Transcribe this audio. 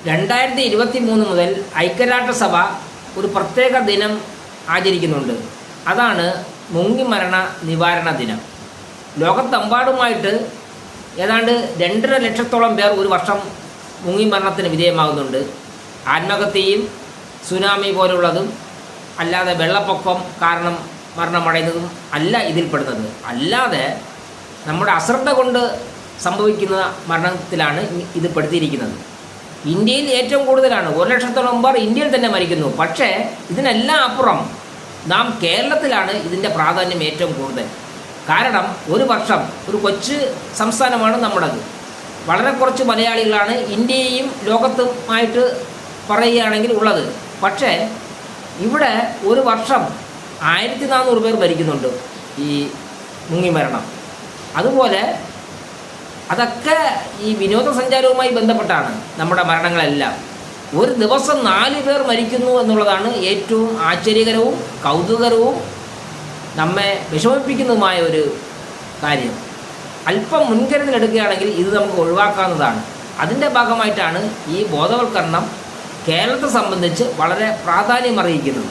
2023 മുതൽ ഐക്യരാഷ്ട്രസഭ ഒരു പ്രത്യേക ദിനം ആചരിക്കുന്നുണ്ട്. അതാണ് മുങ്ങിമരണ നിവാരണ ദിനം. ലോകത്തെമ്പാടുമായിട്ട് ഏതാണ്ട് 2.5 ലക്ഷത്തോളം പേർ ഒരു വർഷം മുങ്ങിമരണത്തിന് വിധേയമാകുന്നുണ്ട്. ആത്മഹത്യയും സുനാമി പോലുള്ളതും അല്ലാതെ വെള്ളപ്പൊക്കം കാരണം മരണമടയുന്നതും അല്ല ഇതിൽപ്പെടുന്നത്. അല്ലാതെ നമ്മുടെ അശ്രദ്ധ കൊണ്ട് സംഭവിക്കുന്ന മരണത്തിലാണ് ഇത് പെടുത്തിയിരിക്കുന്നത്. ഇന്ത്യയിൽ ഏറ്റവും കൂടുതലാണ്. 1 ലക്ഷത്തോളം പേർ ഇന്ത്യയിൽ തന്നെ മരിക്കുന്നു. പക്ഷേ ഇതിനെല്ലാം അപ്പുറം നാം കേരളത്തിലാണ് ഇതിൻ്റെ പ്രാധാന്യം ഏറ്റവും കൂടുതൽ. കാരണം ഒരു വർഷം ഒരു കൊച്ചു സംസ്ഥാനമാണ് നമ്മുടേത്. വളരെ കുറച്ച് മലയാളികളാണ് ഇന്ത്യയും ലോകത്തുമായിട്ട് പറയുകയാണെങ്കിൽ ഉള്ളത്. പക്ഷേ ഇവിടെ ഒരു വർഷം 1400 പേർ മരിക്കുന്നുണ്ട് ഈ മുങ്ങിമരണം. അതുപോലെ അതൊക്കെ ഈ വിനോദസഞ്ചാരവുമായി ബന്ധപ്പെട്ടാണ് നമ്മുടെ മരണങ്ങളെല്ലാം. ഒരു ദിവസം 4 പേർ മരിക്കുന്നു എന്നുള്ളതാണ് ഏറ്റവും ആശ്ചര്യകരവും കൗതുകകരവും നമ്മെ വിഷമിപ്പിക്കുന്നതുമായ ഒരു കാര്യം. അല്പം മുൻകരുതലെടുക്കുകയാണെങ്കിൽ ഇത് നമുക്ക് ഒഴിവാക്കാവുന്നതാണ്. അതിൻ്റെ ഭാഗമായിട്ടാണ് ഈ ബോധവൽക്കരണം കേരളത്തെ സംബന്ധിച്ച് വളരെ പ്രാധാന്യമറിയിക്കുന്നത്.